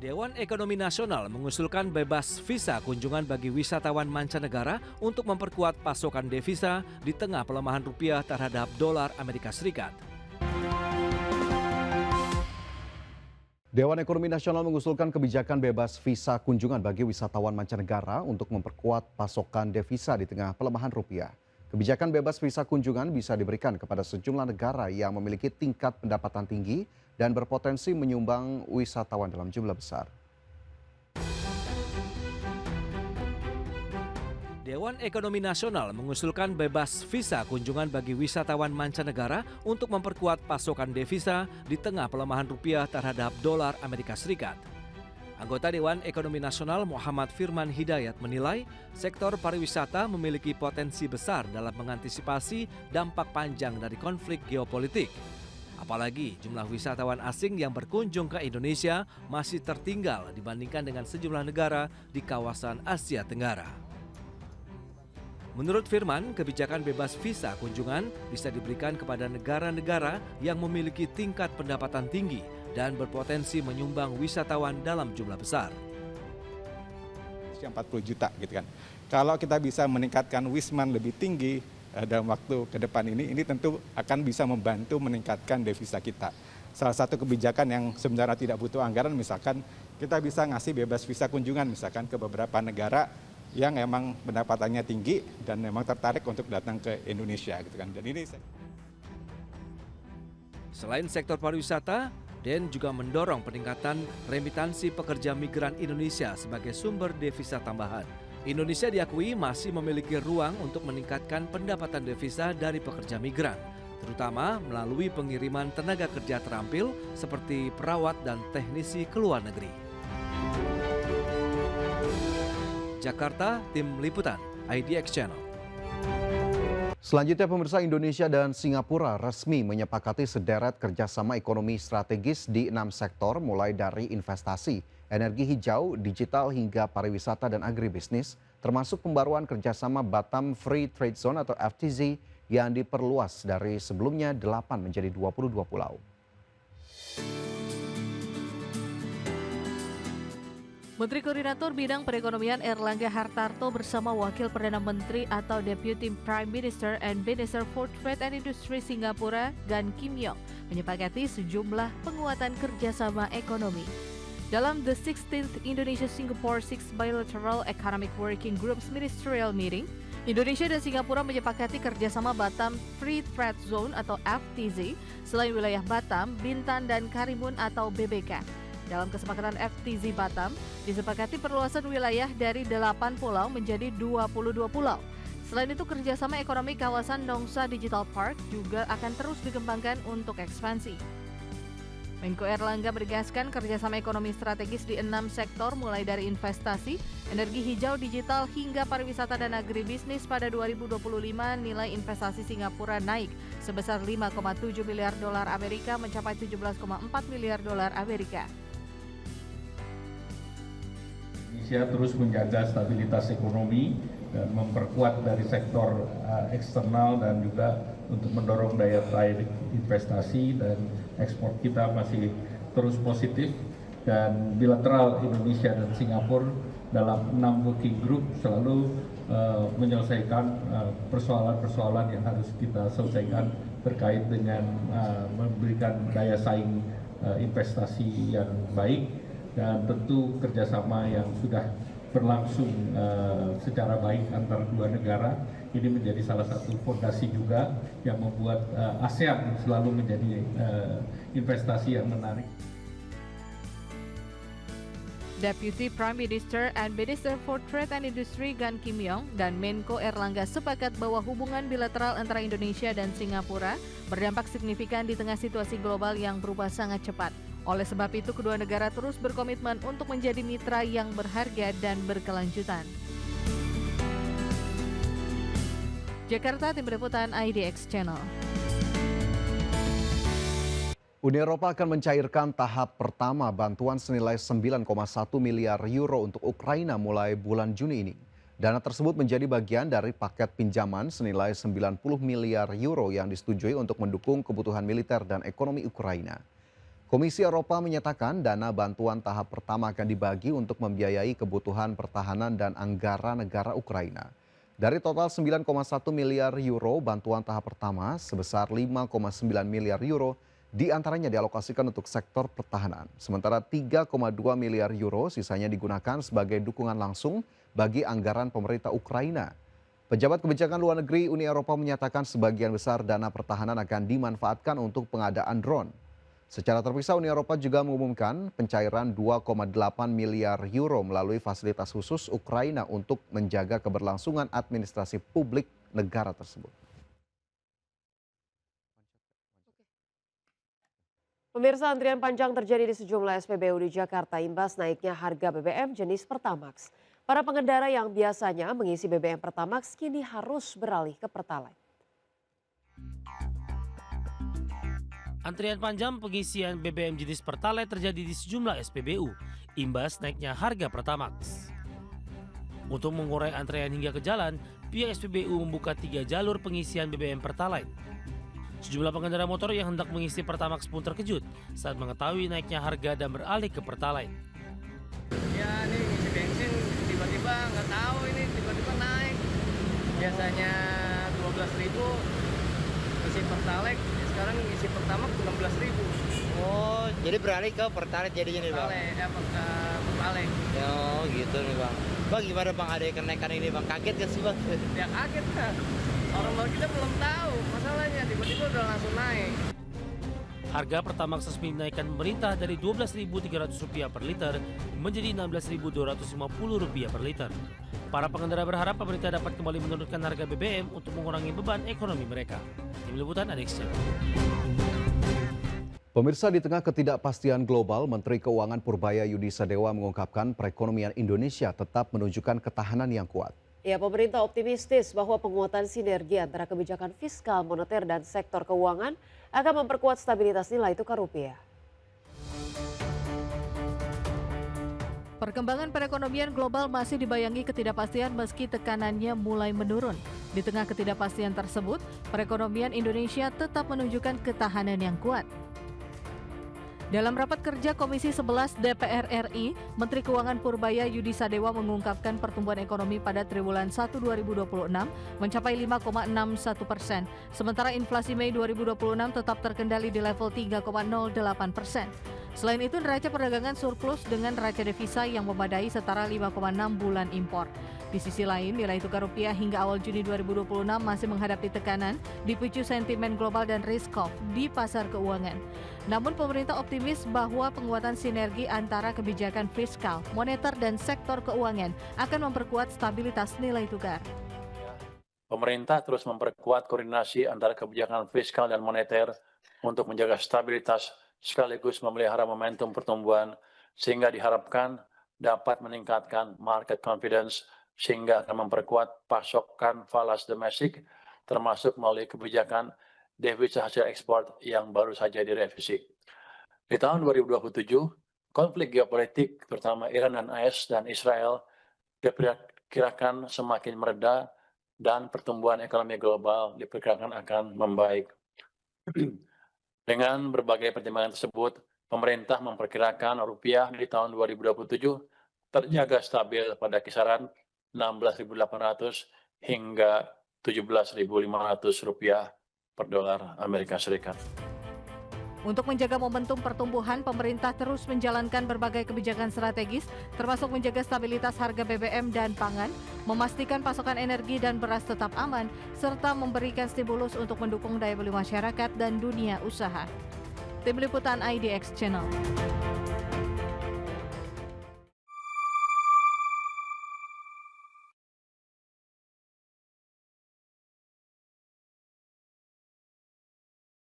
Dewan Ekonomi Nasional mengusulkan bebas visa kunjungan bagi wisatawan mancanegara untuk memperkuat pasokan devisa di tengah pelemahan rupiah terhadap dolar Amerika Serikat. Dewan Ekonomi Nasional mengusulkan kebijakan bebas visa kunjungan bagi wisatawan mancanegara untuk memperkuat pasokan devisa di tengah pelemahan rupiah. Kebijakan bebas visa kunjungan bisa diberikan kepada sejumlah negara yang memiliki tingkat pendapatan tinggi dan berpotensi menyumbang wisatawan dalam jumlah besar. Dewan Ekonomi Nasional mengusulkan bebas visa kunjungan bagi wisatawan mancanegara untuk memperkuat pasokan devisa di tengah pelemahan rupiah terhadap dolar Amerika Serikat. Anggota Dewan Ekonomi Nasional Muhammad Firman Hidayat menilai sektor pariwisata memiliki potensi besar dalam mengantisipasi dampak panjang dari konflik geopolitik. Apalagi jumlah wisatawan asing yang berkunjung ke Indonesia masih tertinggal dibandingkan dengan sejumlah negara di kawasan Asia Tenggara. Menurut Firman, kebijakan bebas visa kunjungan bisa diberikan kepada negara-negara yang memiliki tingkat pendapatan tinggi dan berpotensi menyumbang wisatawan dalam jumlah besar. 40 juta gitu kan. Kalau kita bisa meningkatkan wisman lebih tinggi dalam waktu ke depan ini tentu akan bisa membantu meningkatkan devisa kita. Salah satu kebijakan yang sebenarnya tidak butuh anggaran, misalkan kita bisa ngasih bebas visa kunjungan misalkan ke beberapa negara yang emang pendapatannya tinggi dan memang tertarik untuk datang ke Indonesia gitu kan. Dan ini selain sektor pariwisata, Den juga mendorong peningkatan remitansi pekerja migran Indonesia sebagai sumber devisa tambahan. Indonesia diakui masih memiliki ruang untuk meningkatkan pendapatan devisa dari pekerja migran, terutama melalui pengiriman tenaga kerja terampil seperti perawat dan teknisi ke luar negeri. Jakarta, Tim Liputan, IDX Channel. Selanjutnya, pemirsa, Indonesia dan Singapura resmi menyepakati sederet kerjasama ekonomi strategis di 6 sektor, mulai dari investasi, energi hijau, digital hingga pariwisata dan agribisnis, termasuk pembaruan kerjasama Batam Free Trade Zone atau FTZ yang diperluas dari sebelumnya 8 menjadi 22 pulau. Menteri Koordinator Bidang Perekonomian Erlangga Hartarto bersama Wakil Perdana Menteri atau Deputy Prime Minister and Minister for Trade and Industry Singapura, Gan Kim Yong, menyepakati sejumlah penguatan kerjasama ekonomi. Dalam the 16th Indonesia-Singapore 6 Bilateral Economic Working Groups Ministerial Meeting, Indonesia dan Singapura menyepakati kerjasama Batam Free Trade Zone atau FTZ selain wilayah Batam, Bintan, dan Karimun atau BBK. Dalam kesepakatan FTZ Batam, disepakati perluasan wilayah dari 8 pulau menjadi 22 pulau. Selain itu, kerjasama ekonomi kawasan Nongsa Digital Park juga akan terus dikembangkan untuk ekspansi. Menko Erlangga menegaskan kerjasama ekonomi strategis di 6 sektor mulai dari investasi, energi hijau, digital, hingga pariwisata dan agribisnis. Pada 2025 nilai investasi Singapura naik sebesar 5,7 miliar dolar Amerika mencapai 17,4 miliar dolar Amerika. Indonesia terus menjaga stabilitas ekonomi dan memperkuat dari sektor eksternal dan juga untuk mendorong daya tarik investasi, dan ekspor kita masih terus positif. Dan bilateral Indonesia dan Singapura dalam 6 working group selalu menyelesaikan persoalan-persoalan yang harus kita selesaikan terkait dengan memberikan daya saing investasi yang baik, dan tentu kerjasama yang sudah berlangsung secara baik antar dua negara ini menjadi salah satu fondasi juga yang membuat ASEAN selalu menjadi investasi yang menarik. Deputy Prime Minister and Minister for Trade and Industry Gan Kim Yong dan Menko Erlangga sepakat bahwa hubungan bilateral antara Indonesia dan Singapura berdampak signifikan di tengah situasi global yang berubah sangat cepat. Oleh sebab itu, kedua negara terus berkomitmen untuk menjadi mitra yang berharga dan berkelanjutan. Jakarta, Tim Liputan, IDX Channel. Uni Eropa akan mencairkan tahap pertama bantuan senilai 9,1 miliar euro untuk Ukraina mulai bulan Juni ini. Dana tersebut menjadi bagian dari paket pinjaman senilai 90 miliar euro yang disetujui untuk mendukung kebutuhan militer dan ekonomi Ukraina. Komisi Eropa menyatakan dana bantuan tahap pertama akan dibagi untuk membiayai kebutuhan pertahanan dan anggaran negara Ukraina. Dari total 9,1 miliar euro bantuan tahap pertama, sebesar 5,9 miliar euro diantaranya dialokasikan untuk sektor pertahanan. Sementara 3,2 miliar euro sisanya digunakan sebagai dukungan langsung bagi anggaran pemerintah Ukraina. Pejabat kebijakan luar negeri Uni Eropa menyatakan sebagian besar dana pertahanan akan dimanfaatkan untuk pengadaan drone. Secara terpisah, Uni Eropa juga mengumumkan pencairan 2,8 miliar euro melalui fasilitas khusus Ukraina untuk menjaga keberlangsungan administrasi publik negara tersebut. Pemirsa, antrian panjang terjadi di sejumlah SPBU di Jakarta imbas naiknya harga BBM jenis Pertamax. Para pengendara yang biasanya mengisi BBM Pertamax kini harus beralih ke Pertalite. Antrian panjang pengisian BBM jenis Pertalite terjadi di sejumlah SPBU, imbas naiknya harga Pertamax. Untuk mengurai antrean hingga ke jalan, pihak SPBU membuka 3 jalur pengisian BBM Pertalite. Sejumlah pengendara motor yang hendak mengisi Pertamax pun terkejut saat mengetahui naiknya harga dan beralih ke Pertalite. Ya ini ngisi bensin tiba-tiba nggak tahu ini tiba-tiba naik. Biasanya 12.000 ngisi Pertalite, sekarang ngisi Pertamax 16.000. Oh, jadi beralih ke Pertalite jadinya nih, Bang? Pertalite. Oh, gitu nih, Bang. Bang, gimana Bang ada kenaikan ini, Bang? Kaget gak sih, Bang? Ya kaget kan. Orang kita belum tahu masalahnya, tiba-tiba udah langsung naik. Harga Pertamax resmi dinaikkan pemerintah dari Rp12.300 per liter menjadi Rp16.250 per liter. Para pengendara berharap pemerintah dapat kembali menurunkan harga BBM untuk mengurangi beban ekonomi mereka. Tim Liputan Adex. Pemirsa, di tengah ketidakpastian global, Menteri Keuangan Purbaya Yudi Sadewa mengungkapkan perekonomian Indonesia tetap menunjukkan ketahanan yang kuat. Ya, pemerintah optimistis bahwa penguatan sinergi antara kebijakan fiskal, moneter, dan sektor keuangan akan memperkuat stabilitas nilai tukar rupiah. Perkembangan perekonomian global masih dibayangi ketidakpastian meski tekanannya mulai menurun. Di tengah ketidakpastian tersebut, perekonomian Indonesia tetap menunjukkan ketahanan yang kuat. Dalam rapat kerja Komisi 11 DPR RI, Menteri Keuangan Purbaya Yudi Sadewa mengungkapkan pertumbuhan ekonomi pada triwulan 1 2026 mencapai 5,61%, sementara inflasi Mei 2026 tetap terkendali di level 3,08%. Selain itu, neraca perdagangan surplus dengan neraca devisa yang memadai setara 5,6 bulan impor. Di sisi lain, nilai tukar rupiah hingga awal Juni 2026 masih menghadapi tekanan dipicu sentimen global dan risk off di pasar keuangan. Namun pemerintah optimis bahwa penguatan sinergi antara kebijakan fiskal, moneter, dan sektor keuangan akan memperkuat stabilitas nilai tukar. Pemerintah terus memperkuat koordinasi antara kebijakan fiskal dan moneter untuk menjaga stabilitas sekaligus memelihara momentum pertumbuhan sehingga diharapkan dapat meningkatkan market confidence sehingga akan memperkuat pasokan falas domestik termasuk melalui kebijakan devisa hasil ekspor yang baru saja direvisi. Di tahun 2027, konflik geopolitik terutama Iran dan AS dan Israel diperkirakan semakin mereda dan pertumbuhan ekonomi global diperkirakan akan membaik. Dengan berbagai pertimbangan tersebut, pemerintah memperkirakan rupiah di tahun 2027 terjaga stabil pada kisaran 16.800 hingga 17.500 rupiah per dolar Amerika Serikat. Untuk menjaga momentum pertumbuhan, pemerintah terus menjalankan berbagai kebijakan strategis, termasuk menjaga stabilitas harga BBM dan pangan, memastikan pasokan energi dan beras tetap aman, serta memberikan stimulus untuk mendukung daya beli masyarakat dan dunia usaha. Tim Liputan IDX Channel.